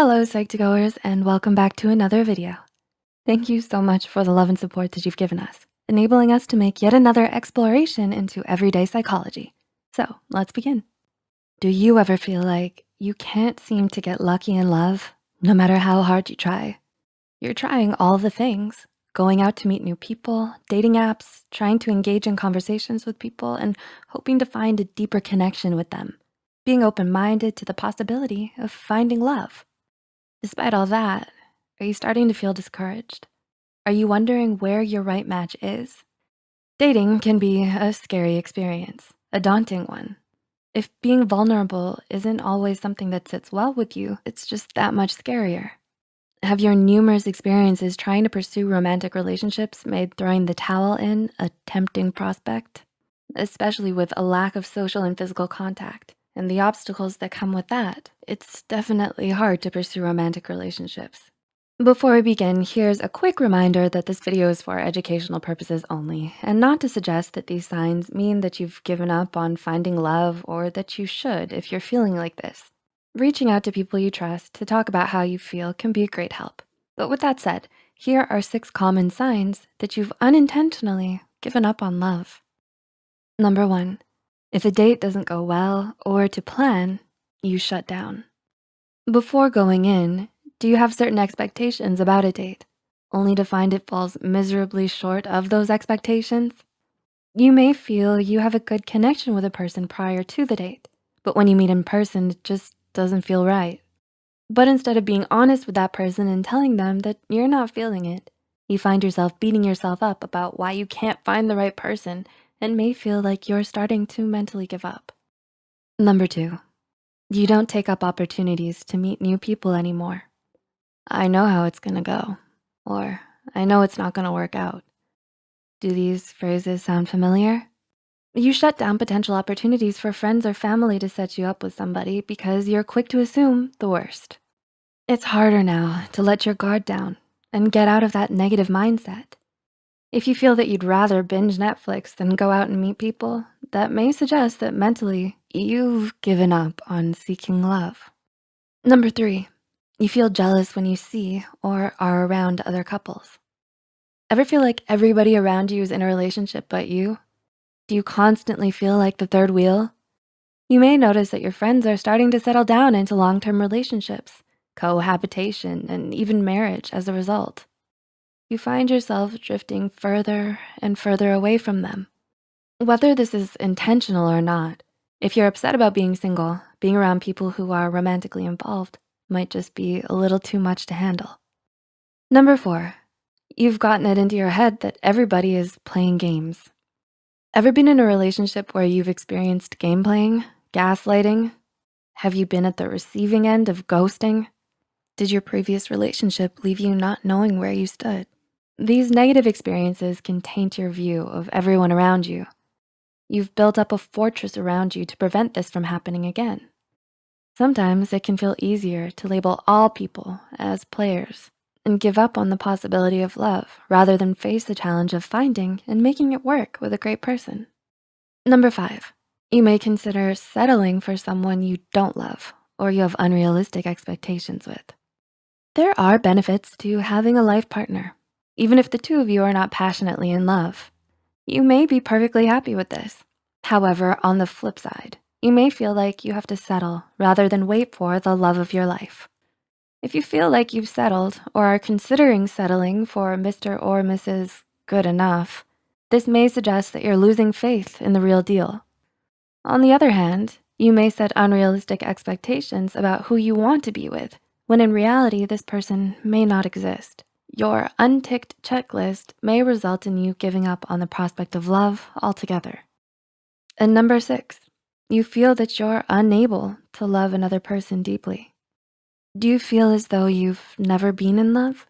Hello, Psych2Goers, and welcome back to another video. Thank you so much for the love and support that you've given us, enabling us to make yet another exploration into everyday psychology. So let's begin. Do you ever feel like you can't seem to get lucky in love, no matter how hard you try? You're trying all the things, going out to meet new people, dating apps, trying to engage in conversations with people, and hoping to find a deeper connection with them, being open-minded to the possibility of finding love. Despite all that, are you starting to feel discouraged? Are you wondering where your right match is? Dating can be a scary experience, a daunting one. If being vulnerable isn't always something that sits well with you, it's just that much scarier. Have your numerous experiences trying to pursue romantic relationships made throwing the towel in a tempting prospect? Especially with a lack of social and physical contact and the obstacles that come with that, it's definitely hard to pursue romantic relationships. Before we begin, here's a quick reminder that this video is for educational purposes only, and not to suggest that these signs mean that you've given up on finding love or that you should if you're feeling like this. Reaching out to people you trust to talk about how you feel can be a great help. But with that said, here are 6 common signs that you've unintentionally given up on love. Number 1, if a date doesn't go well or to plan, you shut down. Before going in, do you have certain expectations about a date, only to find it falls miserably short of those expectations? You may feel you have a good connection with a person prior to the date, but when you meet in person, it just doesn't feel right. But instead of being honest with that person and telling them that you're not feeling it, you find yourself beating yourself up about why you can't find the right person and may feel like you're starting to mentally give up. Number 2, you don't take up opportunities to meet new people anymore. I know how it's gonna go, or I know it's not gonna work out. Do these phrases sound familiar? You shut down potential opportunities for friends or family to set you up with somebody because you're quick to assume the worst. It's harder now to let your guard down and get out of that negative mindset. If you feel that you'd rather binge Netflix than go out and meet people, that may suggest that mentally you've given up on seeking love. Number 3, you feel jealous when you see or are around other couples. Ever feel like everybody around you is in a relationship but you? Do you constantly feel like the third wheel? You may notice that your friends are starting to settle down into long-term relationships, cohabitation, and even marriage as a result. You find yourself drifting further and further away from them. Whether this is intentional or not, if you're upset about being single, being around people who are romantically involved might just be a little too much to handle. Number 4, you've gotten it into your head that everybody is playing games. Ever been in a relationship where you've experienced game playing, gaslighting? Have you been at the receiving end of ghosting? Did your previous relationship leave you not knowing where you stood? These negative experiences can taint your view of everyone around you. You've built up a fortress around you to prevent this from happening again. Sometimes it can feel easier to label all people as players and give up on the possibility of love rather than face the challenge of finding and making it work with a great person. Number 5, you may consider settling for someone you don't love or you have unrealistic expectations with. There are benefits to having a life partner, even if the two of you are not passionately in love. You may be perfectly happy with this. However, on the flip side, you may feel like you have to settle rather than wait for the love of your life. If you feel like you've settled or are considering settling for Mr. or Mrs. Good Enough, this may suggest that you're losing faith in the real deal. On the other hand, you may set unrealistic expectations about who you want to be with, when in reality, this person may not exist. Your unticked checklist may result in you giving up on the prospect of love altogether. And number 6, you feel that you're unable to love another person deeply. Do you feel as though you've never been in love?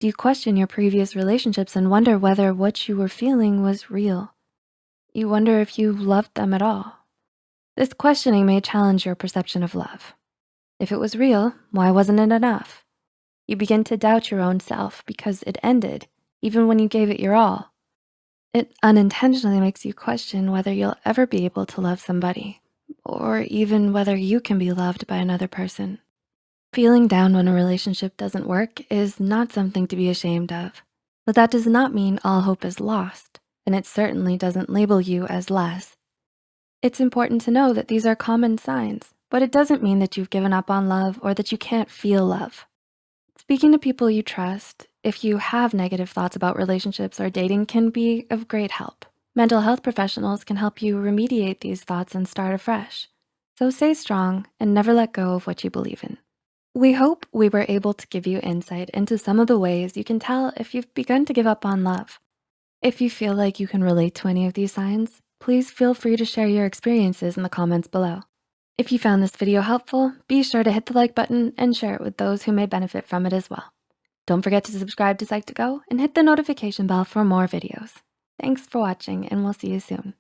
Do you question your previous relationships and wonder whether what you were feeling was real? You wonder if you loved them at all. This questioning may challenge your perception of love. If it was real, why wasn't it enough? You begin to doubt your own self because it ended, even when you gave it your all. It unintentionally makes you question whether you'll ever be able to love somebody, or even whether you can be loved by another person. Feeling down when a relationship doesn't work is not something to be ashamed of, but that does not mean all hope is lost, and it certainly doesn't label you as less. It's important to know that these are common signs, but it doesn't mean that you've given up on love or that you can't feel love. Speaking to people you trust, if you have negative thoughts about relationships or dating, can be of great help. Mental health professionals can help you remediate these thoughts and start afresh. So stay strong and never let go of what you believe in. We hope we were able to give you insight into some of the ways you can tell if you've begun to give up on love. If you feel like you can relate to any of these signs, please feel free to share your experiences in the comments below. If you found this video helpful, be sure to hit the like button and share it with those who may benefit from it as well. Don't forget to subscribe to Psych2Go and hit the notification bell for more videos. Thanks for watching, and we'll see you soon.